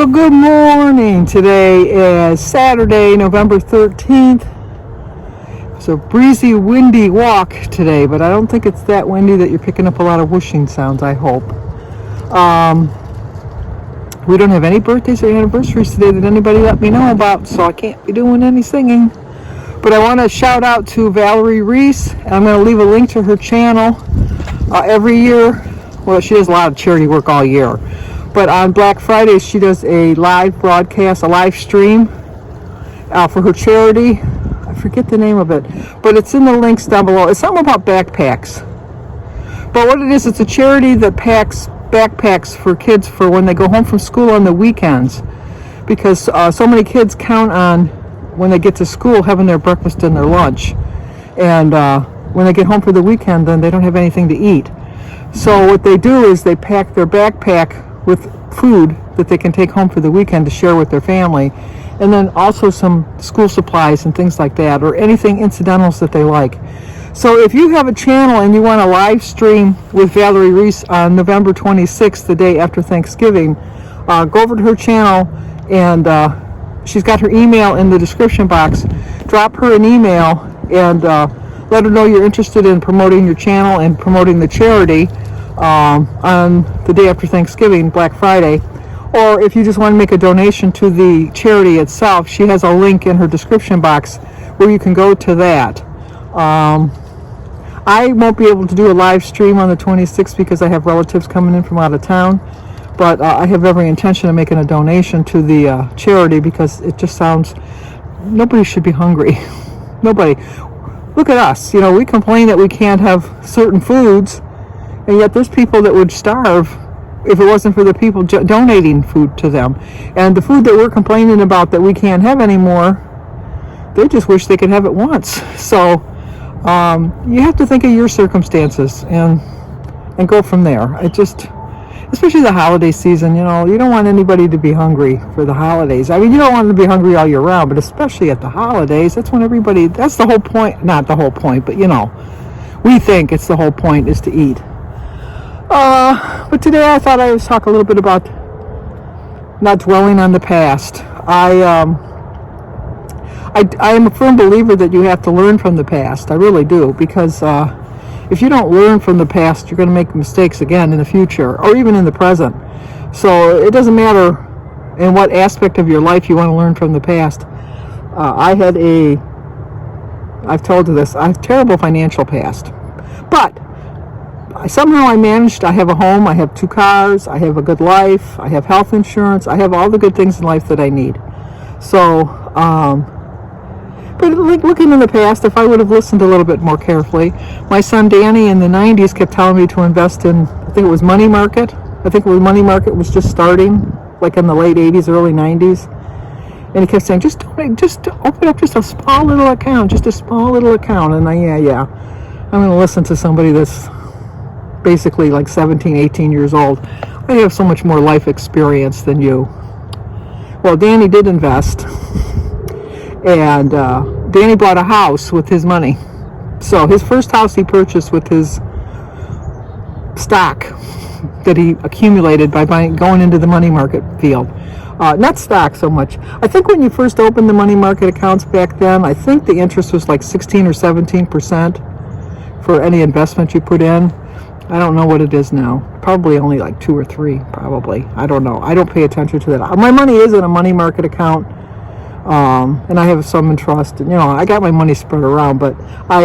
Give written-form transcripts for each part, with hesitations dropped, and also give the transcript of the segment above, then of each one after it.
Well, good morning. Today is Saturday, November 13th. It's a breezy, windy walk today, but I don't think it's that windy that you're picking up a lot of whooshing sounds, I hope. We don't have any birthdays or anniversaries today that anybody let me know about, so I can't be doing any singing. But I want to shout out to Valerie Reese, and I'm going to leave a link to her channel every year. Well, she does a lot of charity work all year. But on Black Friday, she does a live broadcast, a live stream for her charity. I forget the name of it, but it's in the links down below. It's something about backpacks. But what it is, it's a charity that packs backpacks for kids for when they go home from school on the weekends. Because so many kids count on, when they get to school, having their breakfast and their lunch. And when they get home for the weekend, then they don't have anything to eat. So what they do is they pack their backpack with food that they can take home for the weekend to share with their family, and then also some school supplies and things like that, or anything incidentals that they like. So if you have a channel and you want to live stream with Valerie Reese on November 26th, the day after Thanksgiving, go over to her channel, and she's got her email in the description box. Drop her an email and let her know you're interested in promoting your channel and promoting the charity on the day after Thanksgiving, Black Friday. Or if you just want to make a donation to the charity itself, she has a link in her description box where you can go to that. I won't be able to do a live stream on the 26th because I have relatives coming in from out of town, but I have every intention of making a donation to the charity, because it just sounds, nobody should be hungry. Nobody. Look at us, we complain that we can't have certain foods, and yet there's people that would starve if it wasn't for the people donating food to them. And the food that we're complaining about that we can't have anymore, they just wish they could have it once. So you have to think of your circumstances and go from there. Especially the holiday season, you don't want anybody to be hungry for the holidays. I mean, you don't want them to be hungry all year round, but especially at the holidays, that's when that's the whole point. Not the whole point, but we think it's the whole point is to eat. But today I thought I would talk a little bit about not dwelling on the past. I am a firm believer that you have to learn from the past. I really do, because if you don't learn from the past, you're going to make mistakes again in the future, or even in the present. So it doesn't matter in what aspect of your life you want to learn from the past. I've told you this, I have a terrible financial past. But somehow I managed. I have a home, I have 2 cars, I have a good life, I have health insurance, I have all the good things in life that I need. So, but looking in the past, if I would have listened a little bit more carefully, my son Danny in the 90s kept telling me to invest in, I think it was money market. I think money market was just starting, like in the late 80s, early 90s. And he kept saying, just open up just a small little account, And I'm going to listen to somebody that's basically like 17, 18 years old. I have so much more life experience than you. Well, Danny did invest, and Danny bought a house with his money. So his first house he purchased with his stock that he accumulated by going into the money market field. Not stock so much. I think when you first opened the money market accounts back then, I think the interest was like 16 or 17% for any investment you put in. I don't know what it is now. Probably only like 2 or 3, probably. I don't know. I don't pay attention to that. My money is in a money market account, and I have some in trust. And, I got my money spread around, but I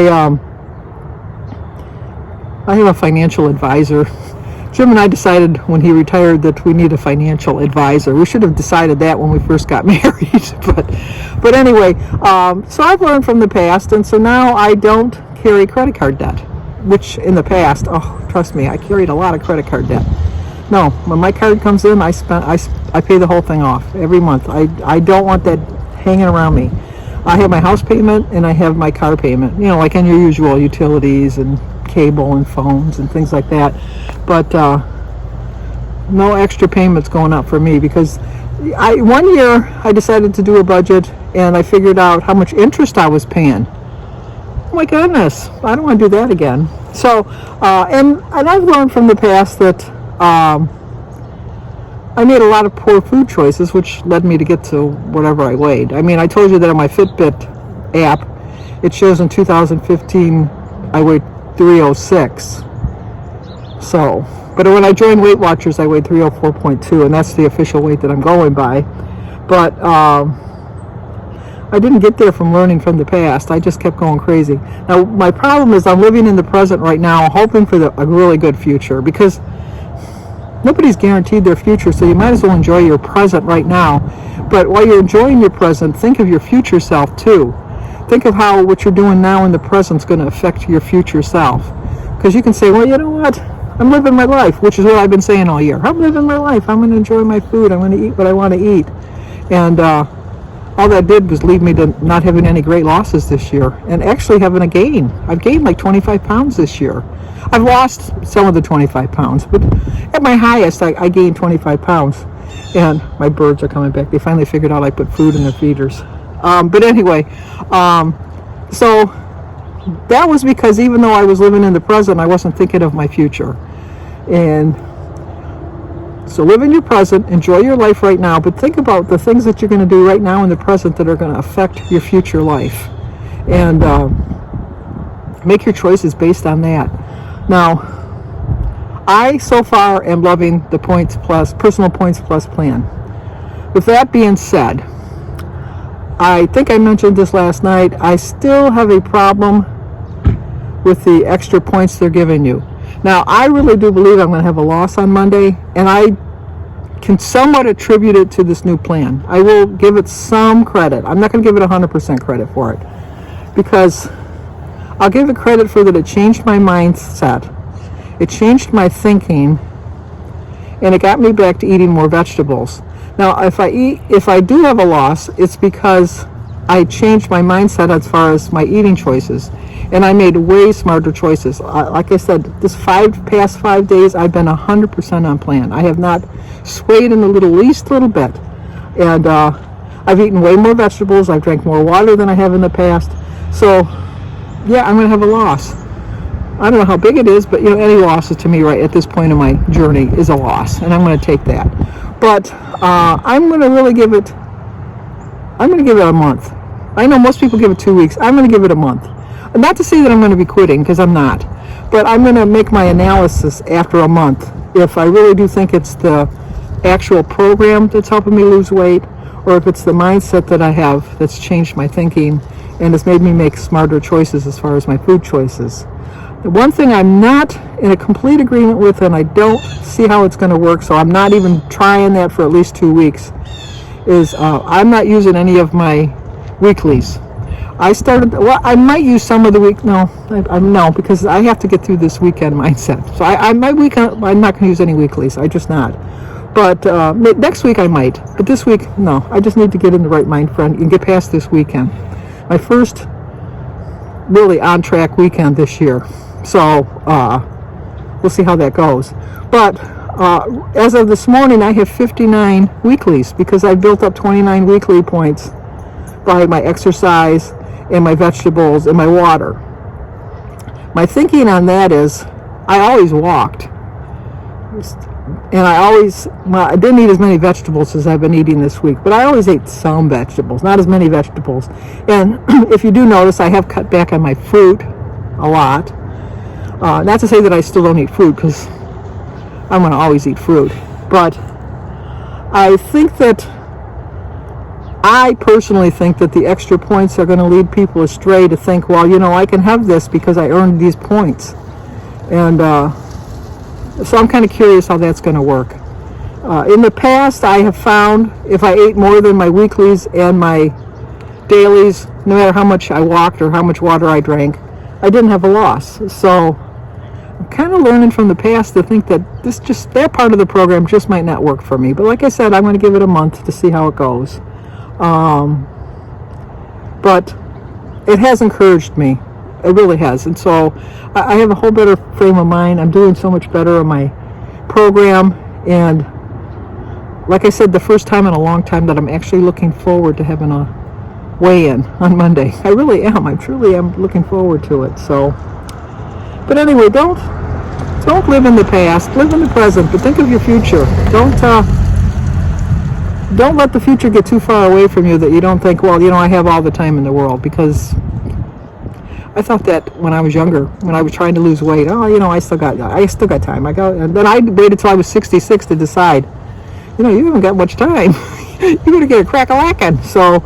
have a financial advisor. Jim and I decided when he retired that we need a financial advisor. We should have decided that when we first got married. But anyway, so I've learned from the past, and so now I don't carry credit card debt. Which in the past, trust me, I carried a lot of credit card debt. No, when my card comes in, I pay the whole thing off every month. I don't want that hanging around me. I have my house payment and I have my car payment, like on your usual utilities and cable and phones and things like that. But no extra payments going up for me, because one year I decided to do a budget and I figured out how much interest I was paying. Oh my goodness, I don't want to do that again. So, and I've learned from the past that I I made a lot of poor food choices, which led me to get to whatever I weighed. I mean, I told you that on my Fitbit app, it shows in 2015 I weighed 306. So, but when I joined Weight Watchers, I weighed 304.2, and that's the official weight that I'm going by. But I didn't get there from learning from the past. I just kept going crazy. Now, my problem is I'm living in the present right now, hoping for a really good future, because nobody's guaranteed their future, so you might as well enjoy your present right now. But while you're enjoying your present, think of your future self too. Think of how what you're doing now in the present is going to affect your future self. Because you can say, well, you know what? I'm living my life, which is what I've been saying all year. I'm living my life. I'm going to enjoy my food. I'm going to eat what I want to eat. And all that did was lead me to not having any great losses this year and actually having a gain. I've gained like 25 pounds this year. I've lost some of the 25 pounds, but at my highest, I gained 25 pounds. And my birds are coming back. They finally figured out I put food in their feeders. But anyway, so that was because even though I was living in the present, I wasn't thinking of my future. And so live in your present, enjoy your life right now, but think about the things that you're going to do right now in the present that are going to affect your future life. And make your choices based on that. Now, I so far am loving the Points Plus, Personal Points Plus plan. With that being said, I think I mentioned this last night, I still have a problem with the extra points they're giving you. Now, I really do believe I'm going to have a loss on Monday, and I can somewhat attribute it to this new plan. I will give it some credit. I'm not going to give it 100% credit for it, because I'll give it credit for that it changed my mindset. It changed my thinking, and it got me back to eating more vegetables. Now, if I do have a loss, it's because I changed my mindset as far as my eating choices, and I made way smarter choices. Like I said, this past 5 days, I've been 100% on plan. I have not swayed in the least little bit, and I've eaten way more vegetables. I've drank more water than I have in the past. So, yeah, I'm going to have a loss. I don't know how big it is, but any losses to me right at this point in my journey is a loss, and I'm going to take that. But I'm going to really give it. I'm going to give it a month. I know most people give it 2 weeks. I'm going to give it a month. Not to say that I'm going to be quitting, because I'm not. But I'm going to make my analysis after a month. If I really do think it's the actual program that's helping me lose weight, or if it's the mindset that I have that's changed my thinking and has made me make smarter choices as far as my food choices. The one thing I'm not in a complete agreement with, and I don't see how it's going to work, so I'm not even trying that for at least 2 weeks, is I'm not using any of my weeklies. I might use some of the week. No, because I have to get through this weekend mindset. So I'm not going to use any weeklies. I just not. But next week I might. But this week, no. I just need to get in the right mind frame and get past this weekend. My first really on-track weekend this year. So we'll see how that goes. But as of this morning, I have 59 weeklies because I built up 29 weekly points by my exercise and my vegetables and my water. My thinking on that is I always walked. And I didn't eat as many vegetables as I've been eating this week, but I always ate some vegetables, not as many vegetables. And if you do notice, I have cut back on my fruit a lot. Not to say that I still don't eat fruit, because I'm going to always eat fruit. But I personally think that the extra points are going to lead people astray to think, well, I can have this because I earned these points. And so I'm kind of curious how that's going to work. In the past, I have found if I ate more than my weeklies and my dailies, no matter how much I walked or how much water I drank, I didn't have a loss. So I'm kind of learning from the past to think that that part of the program just might not work for me. But like I said, I'm going to give it a month to see how it goes. But it has encouraged me. It really has. And so I have a whole better frame of mind. I'm doing so much better on my program. And like I said, the first time in a long time that I'm actually looking forward to having a weigh-in on Monday. I really am. I truly am looking forward to it. So, but anyway, don't live in the past. Live in the present, but think of your future. Don't don't let the future get too far away from you that you don't think, well, I have all the time in the world, because I thought that when I was younger, when I was trying to lose weight. Oh, I still got time. And then I waited till I was 66 to decide. You haven't got much time. You're gonna get a crack-a-lackin'. So,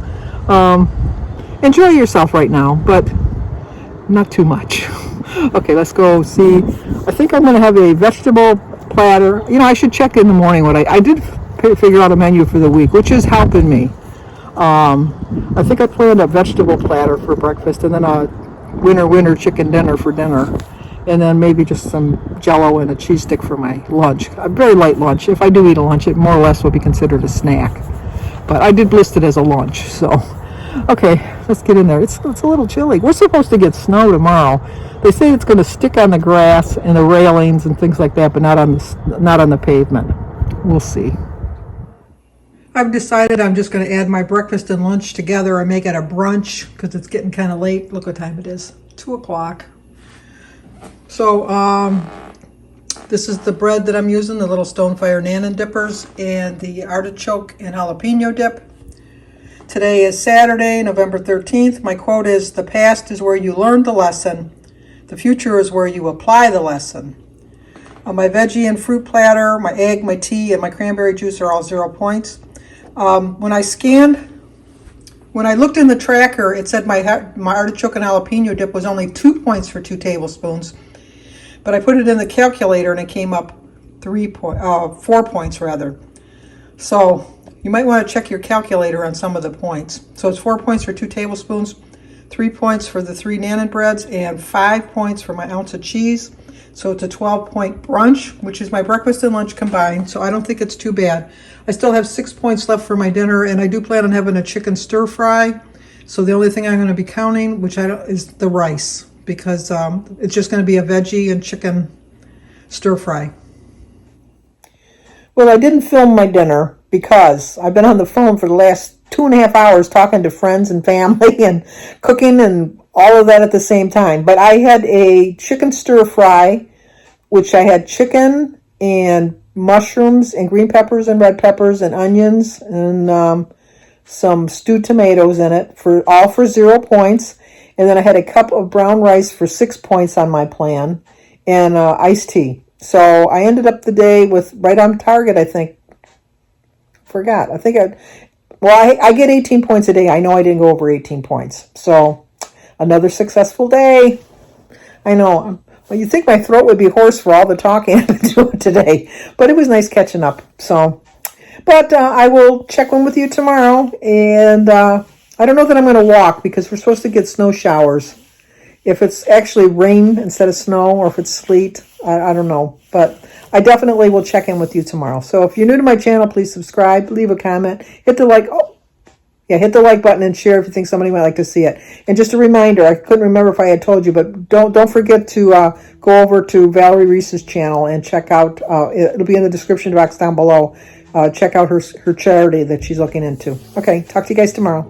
enjoy yourself right now, but not too much. Okay, let's go see. I think I'm gonna have a vegetable platter. I should check in the morning what I did figure out a menu for the week, which is helping me. I think I planned a vegetable platter for breakfast, and then a winter chicken dinner for dinner, and then maybe just some Jell-O and a cheese stick for my lunch. A very light lunch. If I do eat a lunch, it more or less will be considered a snack, but I did list it as a lunch. So, okay, let's get in there. It's a little chilly. We're supposed to get snow tomorrow. They say it's going to stick on the grass and the railings and things like that, but not on the pavement. We'll see. I've decided I'm just going to add my breakfast and lunch together. I make it a brunch because it's getting kind of late. Look what time it is. 2 o'clock. So this is the bread that I'm using, the little Stonefire Nana dippers, and the artichoke and jalapeno dip. Today is Saturday, November 13th. My quote is, "The past is where you learned the lesson. The future is where you apply the lesson." My veggie and fruit platter, my egg, my tea, and my cranberry juice are all 0 points. When I looked in the tracker, it said my artichoke and jalapeno dip was only 2 points for 2 tablespoons. But I put it in the calculator and it came up 4 points rather. So you might want to check your calculator on some of the points. So it's 4 points for 2 tablespoons, 3 points for the 3 Nana breads, and 5 points for my ounce of cheese. So it's a 12-point brunch, which is my breakfast and lunch combined. So I don't think it's too bad. I still have 6 points left for my dinner, and I do plan on having a chicken stir fry. So the only thing I'm going to be counting, is the rice, because it's just going to be a veggie and chicken stir fry. Well, I didn't film my dinner because I've been on the phone for the last 2.5 hours talking to friends and family and cooking and all of that at the same time. But I had a chicken stir fry, which I had chicken and mushrooms and green peppers and red peppers and onions and some stewed tomatoes in it, all for 0 points. And then I had a cup of brown rice for 6 points on my plan, and iced tea. So I ended up the day with right on target, I think. I get 18 points a day. I know I didn't go over 18 points. So another successful day. I know. Well, you'd think my throat would be hoarse for all the talking I've been doing today. But it was nice catching up. But I will check in with you tomorrow. And I don't know that I'm going to walk because we're supposed to get snow showers. If it's actually rain instead of snow or if it's sleet, I don't know. But I definitely will check in with you tomorrow. So if you're new to my channel, please subscribe, leave a comment, hit the like. Hit the like button and share if you think somebody might like to see it. And just a reminder, I couldn't remember if I had told you, but don't forget to go over to Valerie Reese's channel and check out, it'll be in the description box down below. Check out her charity that she's looking into. Okay, talk to you guys tomorrow.